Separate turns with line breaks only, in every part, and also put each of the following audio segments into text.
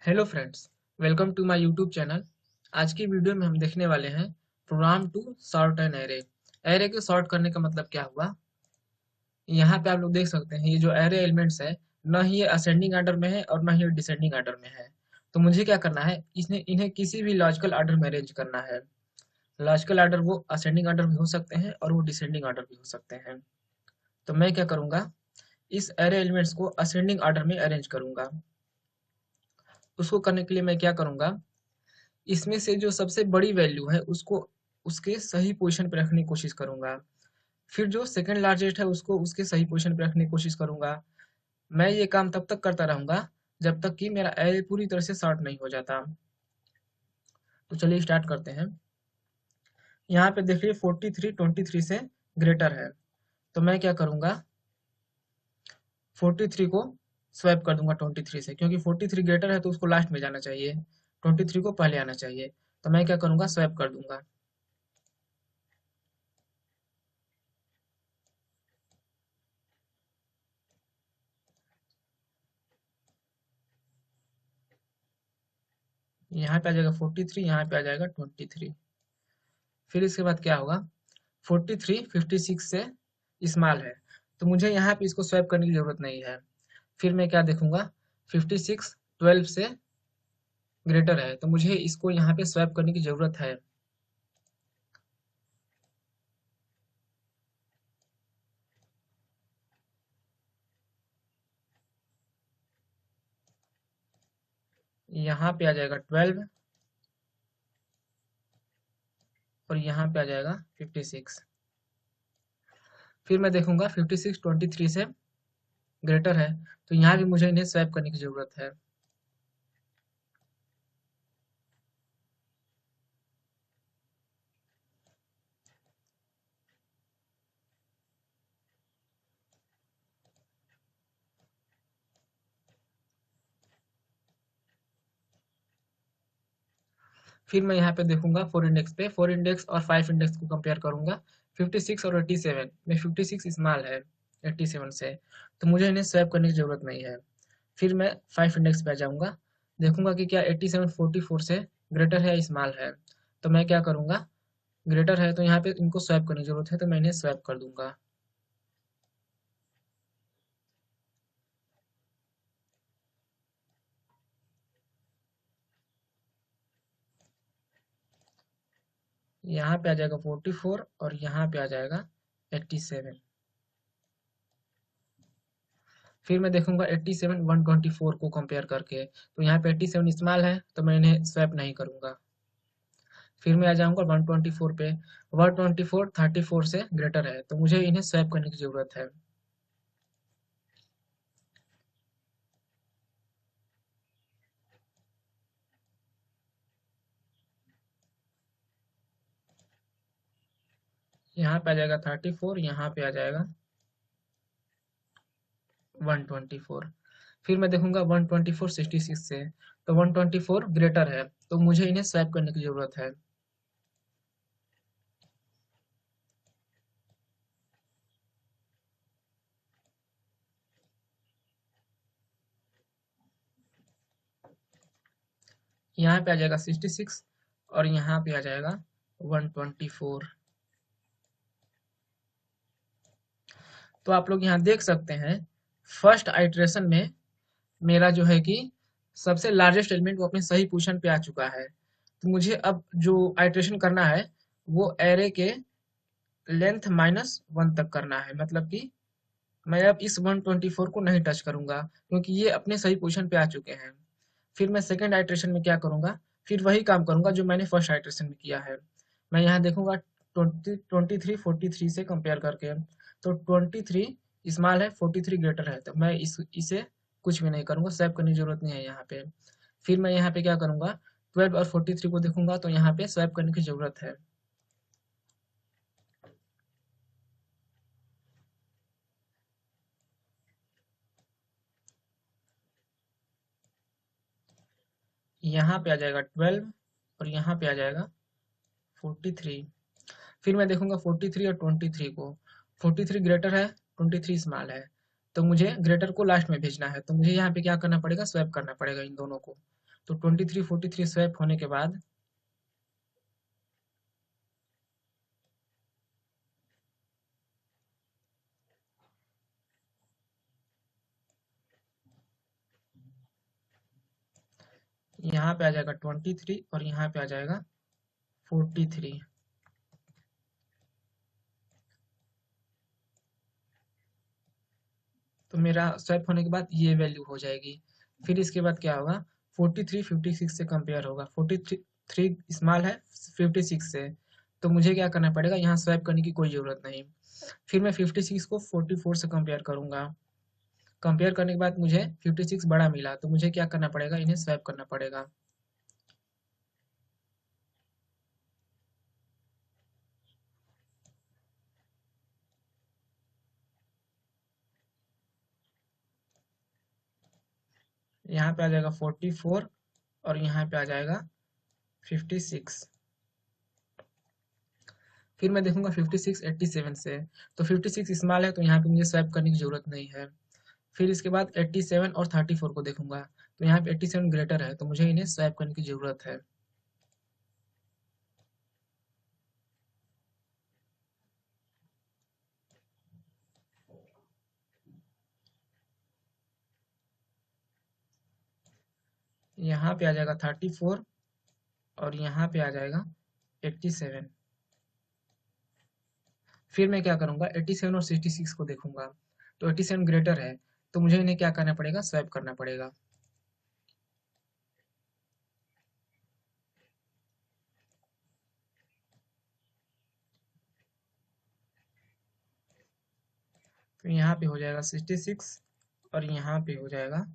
Hello friends, welcome to my YouTube channel. आज की video में हम देखने वाले हैं program to sort an array. Array को सॉर्ट करने का मतलब क्या हुआ। यहाँ पे आप लोग देख सकते हैं, ये जो एरे एलिमेंट्स है, न ही ये असेंडिंग ऑर्डर में है और न ही ये डिसेंडिंग ऑर्डर में है। तो मुझे क्या करना है, इन्हें किसी भी लॉजिकल ऑर्डर में अरेंज करना है। लॉजिकल ऑर्डर वो असेंडिंग ऑर्डर भी हो सकते हैं और वो डिसेंडिंग ऑर्डर भी हो सकते हैं। तो मैं क्या करूंगा, इस एरे एलिमेंट्स को असेंडिंग ऑर्डर में अरेंज करूंगा। उसको करने के लिए मैं क्या करूंगा, इसमें से जो सबसे बड़ी वैल्यू है उसको उसके सही पोजीशन पे रखने की कोशिश करूंगा। फिर जो सेकंड लार्जेस्ट है उसको उसके सही पोजीशन पे रखने की कोशिश करूंगा। मैं ये काम तब तक करता रहूंगा जब तक कि मेरा एरे पूरी तरह से सॉर्ट नहीं हो जाता। तो चलिए स्टार्ट करते हैं। यहाँ पे देखिए 43 23 से ग्रेटर है। तो मैं क्या करूंगा, 43 को स्वैप कर दूंगा 23 से, क्योंकि 43 ग्रेटर है तो उसको लास्ट में जाना चाहिए, 23 को पहले आना चाहिए। तो मैं क्या करूंगा, स्वैप कर दूंगा। यहाँ पे आ जाएगा 43, यहाँ पे आ जाएगा 23। फिर इसके बाद क्या होगा, 43 56 से स्मॉल है, तो मुझे यहाँ पे इसको स्वैप करने की जरूरत नहीं है। फिर मैं क्या देखूंगा, 56 12 से ग्रेटर है, तो मुझे इसको यहाँ पे स्वैप करने की जरूरत है। यहाँ पे आ जाएगा 12 और यहाँ पे आ जाएगा 56। फिर मैं देखूंगा 56 23 से ग्रेटर है, तो यहाँ भी मुझे इन्हें स्वैप करने की जरूरत है। फिर मैं यहाँ पे देखूंगा 4 इंडेक्स पे, 4 इंडेक्स और 5 इंडेक्स को कंपेयर करूंगा। 56 और 87 में 56 स्मॉल है 87 से, तो मुझे इन्हें स्वैप करने की जरूरत नहीं है। फिर मैं 5 इंडेक्स पे आ जाऊंगा, देखूंगा कि क्या 87 44 से ग्रेटर है या स्मॉल है। तो मैं क्या करूंगा, ग्रेटर है तो यहाँ पे इनको स्वैप करने की जरूरत है, तो मैं इन्हें स्वैप कर दूंगा। यहाँ पे आ जाएगा 44 और यहाँ पे आ जाएगा 87। फिर मैं देखूंगा 87 124 को कंपेयर करके, तो यहाँ पे 87 स्मॉल है तो मैं इन्हें स्वैप नहीं करूंगा। फिर मैं आ जाऊंगा 124 पे, 124 34 से ग्रेटर है, तो मुझे इन्हें स्वैप करने की जरूरत है। यहाँ पे आ जाएगा 34, यहाँ पे आ जाएगा 124। फिर मैं देखूंगा 124 66 से, तो 124 ग्रेटर है, तो मुझे इन्हें स्वैप करने की जरूरत है। यहाँ पे आ जाएगा 66 और यहाँ पे आ जाएगा 124। तो आप लोग यहाँ देख सकते हैं, फर्स्ट आइट्रेशन में मेरा जो है कि सबसे लार्जेस्ट एलिमेंट वो अपने सही पोजीशन पे आ चुका है। तो मुझे अब जो आइट्रेशन करना है वो एरे के लेंथ -1 तक करना है, मतलब कि मैं अब इस 124 को नहीं टच करूंगा, क्योंकि ये अपने सही पोजीशन पे आ चुके हैं। फिर मैं सेकंड आइट्रेशन में क्या करूंगा, फिर वही काम करूंगा जो मैंने फर्स्ट आइट्रेशन में किया है। मैं यहाँ देखूंगा 23 43 से कंपेयर करके, तो 23 स्मॉल है 43 ग्रेटर है, तो मैं इसे कुछ भी नहीं करूंगा, सेव करने की जरूरत नहीं है यहाँ पे। फिर मैं यहाँ पे क्या करूंगा, 12 और 43 को देखूंगा, तो यहाँ पे स्वैप करने की जरूरत है। यहाँ पे आ जाएगा 12 और यहाँ पे आ जाएगा 43। फिर मैं देखूंगा 43 और 23 को, 43 ग्रेटर है 23 स्मॉल है, तो मुझे ग्रेटर को लास्ट में भेजना है, तो मुझे यहाँ पे क्या करना पड़ेगा, स्वैप करना पड़ेगा इन दोनों को। तो 23 43 स्वैप होने के बाद यहाँ पे आ जाएगा 23 और यहाँ पे आ जाएगा 43। तो मेरा स्वैप होने के बाद ये वैल्यू हो जाएगी। फिर इसके बाद क्या होगा, 43 56 से कंपेयर होगा। 43 स्मॉल है 56 से, तो मुझे क्या करना पड़ेगा, यहाँ स्वैप करने की कोई ज़रूरत नहीं। फिर मैं 56 को 44 से कंपेयर करूंगा। कंपेयर करने के बाद मुझे 56 बड़ा मिला, तो मुझे क्या करना पड़ेगा, इन्हें स्वैप करना पड़ेगा। यहाँ पे आ जाएगा 44 और यहाँ पे आ जाएगा 56। फिर मैं देखूंगा 56 87 से, तो 56 स्मॉल है तो यहाँ पे मुझे स्वैप करने की जरूरत नहीं है। फिर इसके बाद 87 और 34 को देखूंगा, तो यहाँ पे 87 ग्रेटर है तो मुझे इन्हें स्वैप करने की जरूरत है। यहाँ पे आ जाएगा 34 और यहाँ पे आ जाएगा 87। फिर मैं क्या करूंगा, 87 और 66 को देखूंगा, तो 87 ग्रेटर है तो मुझे इन्हें क्या करना पड़ेगा, स्वैप करना पड़ेगा। तो यहाँ पे हो जाएगा 66 और यहाँ पे हो जाएगा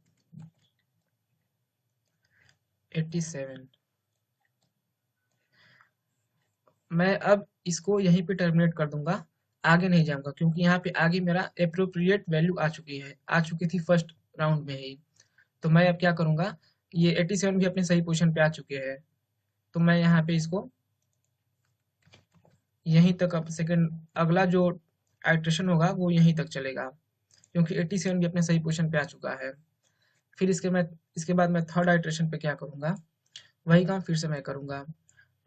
87। मैं अब इसको यहीं पे टर्मिनेट कर दूंगा, आगे नहीं जाऊंगा, क्योंकि यहाँ पे आगे मेरा अप्रोप्रिएट वैल्यू आ चुकी थी फर्स्ट राउंड में ही। तो मैं अब क्या करूंगा, ये 87 भी अपने सही पोजीशन पे आ चुके हैं, तो मैं यहाँ पे इसको यहीं तक, अब सेकंड अगला जो आइट्रेशन होगा वो यहीं तक चलेगा, क्योंकि 87 भी अपने सही पोजीशन पे आ चुका है। फिर इसके बाद मैं थर्ड आइट्रेशन पे क्या करूंगा, वही काम फिर से मैं करूंगा।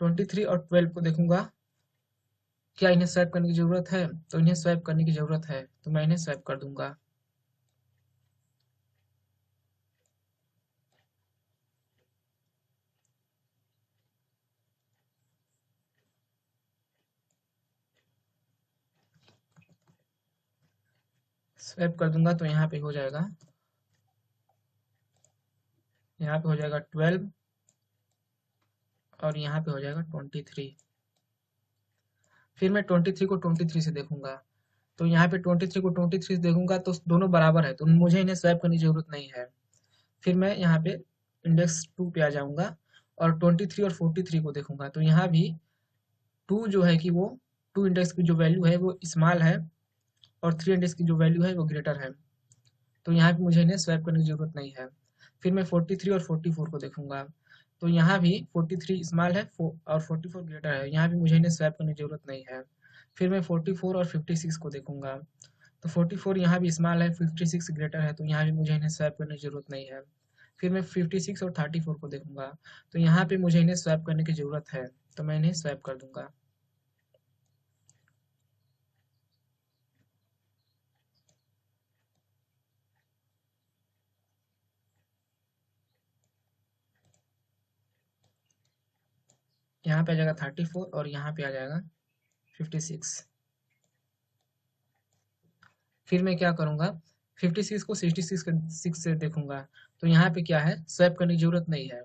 23 और 12 को देखूंगा, क्या इन्हें स्वैप करने की जरूरत है, तो इन्हें स्वैप करने की जरूरत है, तो मैं इन्हें स्वैप कर दूंगा। स्वैप कर दूंगा तो यहाँ पे हो जाएगा, यहाँ पे हो जाएगा 12 और यहाँ पे हो जाएगा 23। फिर मैं 23 को 23 से देखूंगा, तो यहाँ पे 23 को 23 से देखूंगा तो दोनों बराबर है, तो मुझे इन्हें स्वैप करने की जरूरत नहीं है। फिर मैं यहाँ पे इंडेक्स 2 पे आ जाऊंगा और 23 और 43 को देखूंगा, तो यहाँ भी 2 जो है कि वो 2 इंडेक्स की जो वैल्यू है वो स्मॉल है और 3 इंडेक्स की जो वैल्यू है वो ग्रेटर है, तो यहाँ पे मुझे इन्हें स्वैप करने की जरूरत नहीं है। फिर मैं 43 और 44 को देखूंगा, तो यहाँ भी 43 स्मॉल है और 44 ग्रेटर है, यहाँ भी मुझे इन्हें स्वैप करने की जरूरत नहीं है। फिर मैं 44 और 56 को देखूंगा, तो 44 यहाँ भी स्मॉल है 56 ग्रेटर है, तो यहाँ भी मुझे इन्हें स्वैप करने की जरूरत नहीं है। फिर मैं 56 और 34 को देखूंगा, तो यहाँ पे मुझे इन्हें स्वैप करने की जरूरत है, तो मैं इन्हें स्वैप कर दूंगा। यहाँ पे आ जाएगा 34 और यहाँ पे आ जाएगा 56। फिर मैं क्या करूंगा, 56 को 66 6 से देखूंगा, तो यहाँ पे क्या है, स्वैप करने की जरूरत नहीं है।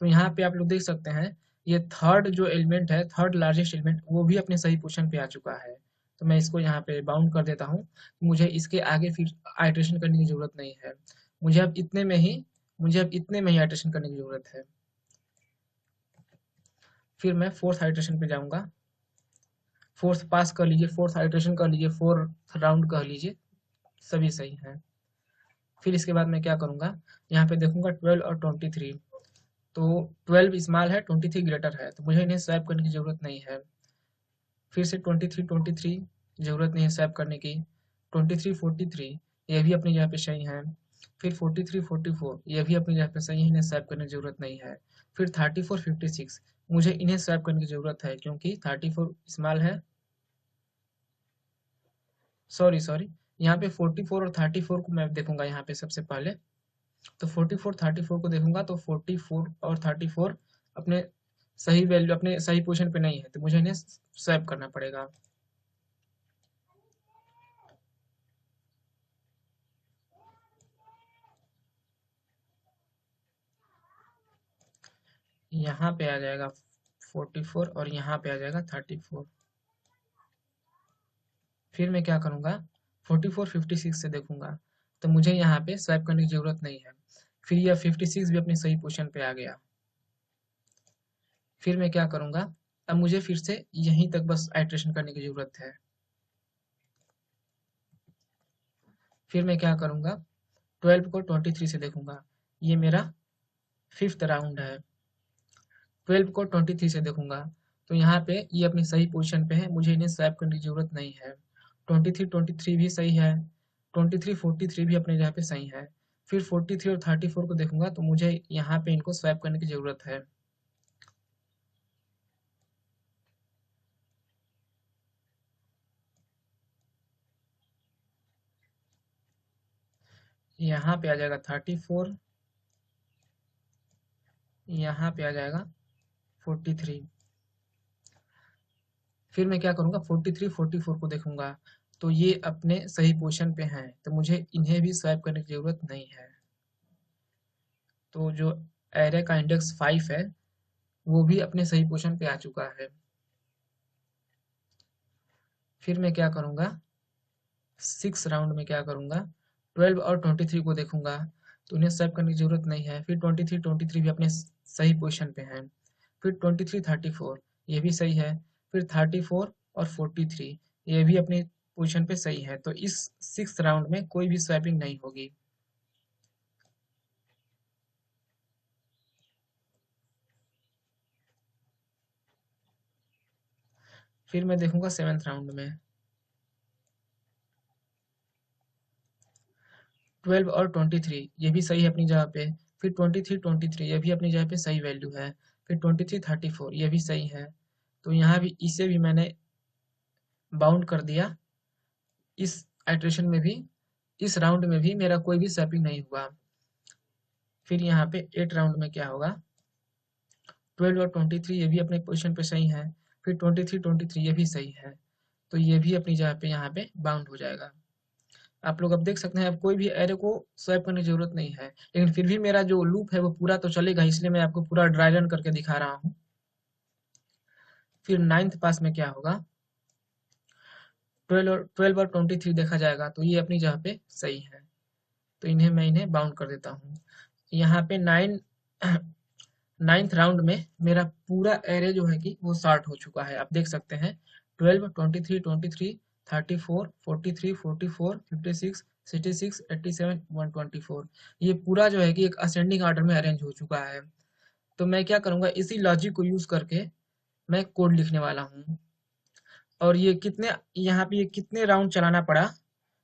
तो यहाँ पे आप लोग देख सकते हैं, ये थर्ड जो एलिमेंट है, थर्ड लार्जेस्ट एलिमेंट, वो भी अपने सही पोजीशन पे आ चुका है। तो मैं इसको यहाँ पे बाउंड कर देता हूँ, मुझे इसके आगे फिर आइट्रेशन करने की जरूरत नहीं है। मुझे अब इतने में ही मुझे अब इतने में ही आइट्रेशन करने की जरूरत है। फिर मैं फोर्थ आइट्रेशन पे जाऊंगा, फोर्थ पास कर लीजिए, फोर्थ आइट्रेशन कर लीजिए, फोर्थ राउंड कर लीजिए, सभी सही है। फिर इसके बाद मैं क्या करूंगा, यहाँ पे देखूंगा 12 और 23, तो 12 स्मॉल है 23 ग्रेटर है, तो मुझे इन्हें स्वैप करने की जरूरत नहीं है। फिर से 23 जरूरत नहीं है स्वैप करने की। 23 43 ये भी अपनी जगह पे सही है। फिर 43 44 ये भी अपनी जगह पे सही है, इन्हें स्वैप करने की जरूरत नहीं है। फिर 34 56 मुझे इन्हें स्वैप करने की जरूरत है क्योंकि 34 स्मॉल है, सॉरी यहाँ पे 44 और 34 को मैं देखूंगा यहाँ पे सबसे पहले। तो 44 34 को देखूंगा तो 44 और 34 अपने सही वैल्यू अपने सही पोजीशन पे नहीं है, तो मुझे इन्हें स्वैप करना पड़ेगा। यहाँ पे आ जाएगा 44 और यहाँ पे आ जाएगा 34। फिर मैं क्या करूँगा, 44 56 से देखूंगा तो मुझे यहाँ पे स्वैप करने की जरूरत नहीं है। फिर यह 56 भी अपनी सही पोजीशन पे आ गया। फिर मैं क्या करूँगा, अब मुझे फिर से यहीं तक बस आइट्रेशन करने की जरूरत है। फिर मैं क्या करूँगा, 12 को 23 से देखूंगा, ये मेरा 5th राउंड है। 12 को 23 से देखूंगा तो यहाँ पे ये अपनी सही पोजीशन पे है, मुझे इन्हें स्वैप करने की जरूरत नहीं है। 23 भी सही है, 23 43 भी अपनी जगह पे सही है। फिर 43 और 34 को देखूंगा तो मुझे यहाँ पे इनको स्वैप करने की जरूरत है। यहाँ पे आ जाएगा 34, यहाँ पे आ जाएगा 43। फिर मैं क्या करूँगा, 43 44 को देखूंगा तो ये अपने सही पोजीशन पे हैं, तो मुझे इन्हें भी स्वैप करने की जरूरत नहीं है। तो जो एरे का इंडेक्स 5 है वो भी अपने सही पोजीशन पे आ चुका है। फिर मैं क्या करूँगा, 6 राउंड में क्या करूँगा, 12 और 23 को देखूंगा तो उन्हें स्वैप करने की जरूरत नहीं है। फिर 23 भी अपने सही पोजीशन पे हैं। फिर 23 34 ये भी सही है। फिर 34 और 43 ये भी अपनी पोजीशन पे सही है, तो इस 6 राउंड में कोई भी स्वैपिंग नहीं होगी। फिर मैं देखूंगा 7th राउंड में 12 और 23 ये भी सही है अपनी जगह पे। फिर 23 ये भी अपनी जगह पे सही वैल्यू है। फिर 23 34 ये भी सही है, तो यहाँ भी इसे भी मैंने बाउंड कर दिया। इस आइट्रेशन में भी, इस राउंड में भी मेरा कोई भी स्वैपिंग नहीं हुआ। फिर यहाँ पे 8 राउंड में क्या होगा, 12 और 23 ये भी अपने पोजीशन पे सही है। फिर 23 ये भी सही है, तो ये भी अपनी जगह पे यहाँ पे बाउंड हो जाएगा। आप लोग अब देख सकते हैं, अब कोई भी एरे को स्वैप करने की जरूरत नहीं है, लेकिन फिर भी मेरा जो लूप है वो पूरा तो चलेगा, इसलिए मैं आपको पूरा ड्राई रन करके दिखा रहा हूँ। फिर 9th पास में क्या होगा, 12 और 23 देखा जाएगा तो ये अपनी जगह पे सही है, तो इन्हें बाउंड कर देता हूँ। यहाँ पे 9th राउंड में मेरा पूरा एरे जो है कि वो सॉर्ट हो चुका है। आप देख सकते हैं 12 23 34 43 44 56 66 87 124 ये पूरा जो है कि एक असेंडिंग ऑर्डर में अरेंज हो चुका है। तो मैं क्या करूंगा, इसी लॉजिक को यूज करके मैं कोड लिखने वाला हूँ। और ये कितने, यहाँ पे ये कितने राउंड चलाना पड़ा,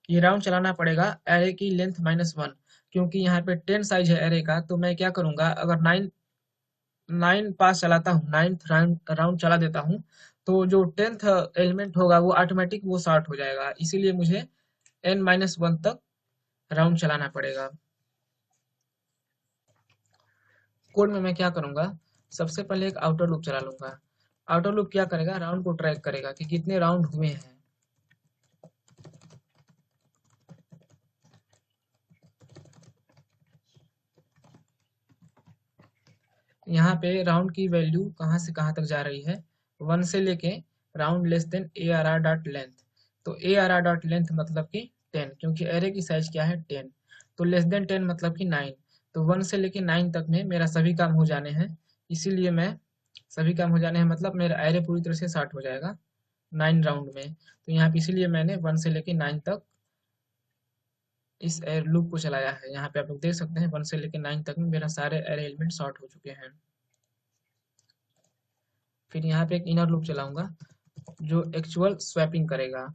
ये राउंड चलाना पड़ेगा एरे की लेंथ -1, क्योंकि यहाँ पे 10 साइज है एरे का। तो मैं क्या करूंगा, अगर 9 पास चलाता हूँ, 9th राउंड चला देता हूँ, तो जो 10th एलिमेंट होगा वो ऑटोमेटिक वो सॉर्ट हो जाएगा, इसीलिए मुझे n-1 तक राउंड चलाना पड़ेगा। कोड में मैं क्या करूंगा, सबसे पहले एक आउटर लूप चला लूंगा। आउटर लूप क्या करेगा, राउंड को ट्रैक करेगा कि कितने राउंड हुए हैं। यहाँ पे राउंड की वैल्यू कहाँ से कहाँ तक जा रही है, 1 से लेके round less than ARR dot length. तो ARR डॉट लेंथ मतलब कि 10, क्योंकि एरे की साइज क्या है 10। तो लेस देन 10 मतलब कि 9। तो 1 से लेके 9 तक में मेरा सभी काम हो जाने हैं, इसीलिए मैं सभी काम हो जाने हैं मतलब मेरा एरे पूरी तरह से स्टार्ट हो जाएगा 9 राउंड में। तो यहाँ पे इसीलिए मैंने 1 से लेके 9 तक इस एयर लूप को चलाया है। यहाँ पे आप लोग देख सकते हैं 1 से लेके 9 तक में मेरा सारे एरे एलिमेंट सॉर्ट हो चुके हैं। फिर यहाँ पे एक इनर लूप चलाऊंगा जो एक्चुअल स्वैपिंग करेगा।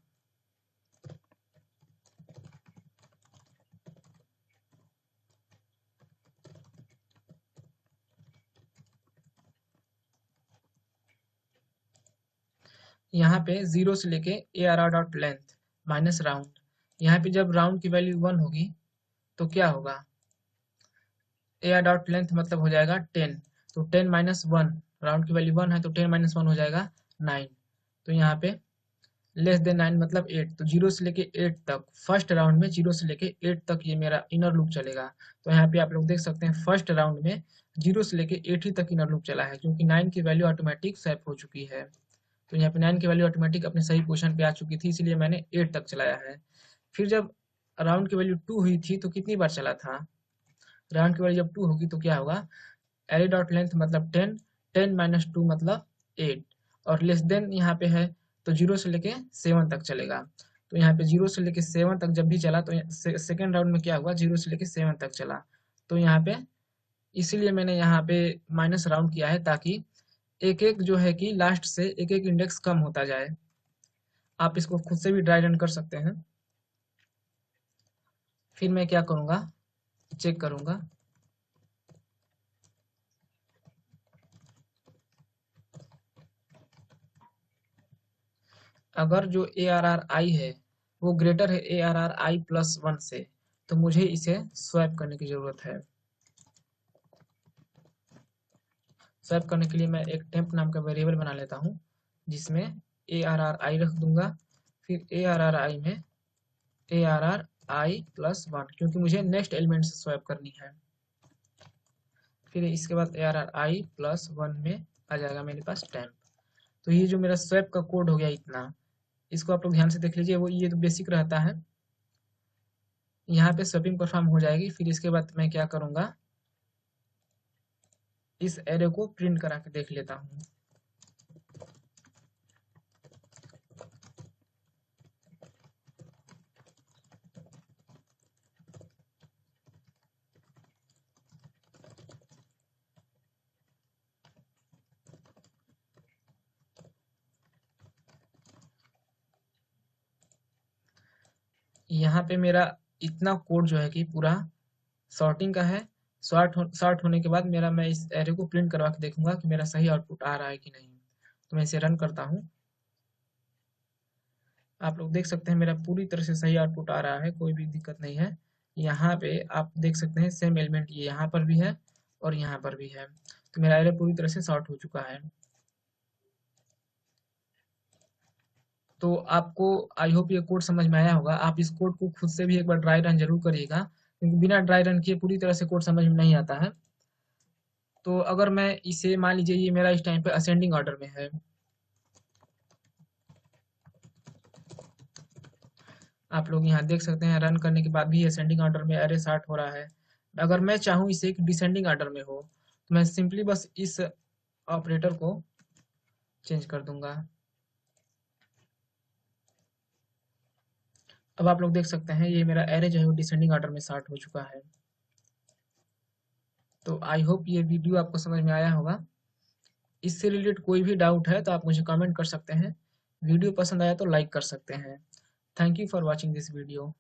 यहाँ पे 0 से लेके ARR dot length minus round. यहाँ पे जब राउंड की वैल्यू 1 होगी तो क्या होगा, AR डॉट लेंथ मतलब हो जाएगा 10, तो 10 माइनस 1, राउंड की वैल्यू 1 है तो 10 माइनस 1 हो जाएगा 9। तो यहाँ पे लेस देन 9 मतलब 8, तो 0 से लेके 8 तक फर्स्ट राउंड में 0 से लेके 8 तक ये मेरा इनर लूप चलेगा। तो यहाँ पे आप लोग देख सकते हैं फर्स्ट राउंड में 0 से लेके 8 ही तक इनर लूप चला है, क्योंकि 9 की वैल्यू ऑटोमेटिक स्वैप हो चुकी है। तो यहाँ पे 9 की वैल्यू ऑटोमेटिक अपने सही पोजीशन पे आ चुकी थी, इसलिए मैंने 8 तक चलाया है। फिर जब राउंड की वैल्यू 2 हुई थी तो कितनी बार चला था, राउंड की वैल्यू जब 2 होगी तो क्या होगा, एरे डॉट लेंथ मतलब 10, 10 माइनस 2 मतलब 8, और लेस देन यहाँ पे है तो 0 से लेके 7 तक चलेगा। तो यहाँ पे 0 से लेके 7 तक जब भी चला तो सेकेंड राउंड में क्या हुआ, 0 से लेके 7 तक चला। तो यहाँ पे इसीलिए मैंने यहाँ पे माइनस राउंड किया है, ताकि एक एक जो है कि लास्ट से एक एक इंडेक्स कम होता जाए। आप इसको खुद से भी ड्राई रन कर सकते हैं। फिर मैं क्या करूँगा, चेक करूँगा। अगर जो ARR I है वो ग्रेटर है ARR I प्लस 1 से, तो मुझे इसे स्वैप करने की ज़रूरत है। स्वैप करने के लिए मैं एक टेम्प नाम का वेरिएबल बना लेता हूँ, जिसमें ARR I रख दूंगा, फिर ARR I में ARR I प्लस 1, क्योंकि मुझे नेक्स्ट एलिमेंट से स्वैप करनी है। फिर इसके बाद ARR I प्लस 1 में आ जाएगा मेरे पास टेम्प। तो ये जो मेरा स्वैप का कोड हो गया इतना, इसको आप लोग ध्यान से देख लीजिए। वो ये तो बेसिक रहता है, यहाँ पे स्वैपिंग परफॉर्म हो जाएगी। फिर इसके बाद मैं क्या करूँगा, इस एरे को प्रिंट करा के देख लेता हूँ। यहाँ पे मेरा इतना कोड जो है कि पूरा सॉर्टिंग का है। सॉर्ट होने के बाद मेरा, मैं इस एरे को प्रिंट करवा के देखूंगा कि मेरा सही आउटपुट आ रहा है कि नहीं। तो मैं इसे रन करता हूँ। आप लोग देख सकते हैं मेरा पूरी तरह से सही आउटपुट आ रहा है, कोई भी दिक्कत नहीं है। यहाँ पे आप देख सकते हैं सेम एलिमेंट ये यहाँ पर भी है और यहाँ पर भी है। तो मेरा एरे पूरी तरह से सॉर्ट हो चुका है। तो आपको आई होप ये कोड समझ में आया होगा। आप इस कोड को खुद से भी एक बार ड्राई रन जरूर करिएगा, क्योंकि बिना ड्राई रन किए पूरी तरह से कोड समझ में नहीं आता है। तो अगर मैं इसे, मान लीजिए ये मेरा इस टाइम पे असेंडिंग ऑर्डर में है, आप लोग यहाँ देख सकते हैं रन करने के बाद भी असेंडिंग ऑर्डर में एरे सॉर्ट हो रहा है। अगर मैं चाहूँ इसे एक डिसेंडिंग ऑर्डर में हो, तो मैं सिंपली बस इस ऑपरेटर को चेंज कर दूंगा। अब आप लोग देख सकते हैं ये मेरा एरे जो है वो डिसेंडिंग ऑर्डर में सॉर्ट हो चुका है। तो आई होप ये वीडियो आपको समझ में आया होगा। इससे रिलेटेड कोई भी डाउट है तो आप मुझे कमेंट कर सकते हैं। वीडियो पसंद आया तो लाइक कर सकते हैं। Thank you for watching this video.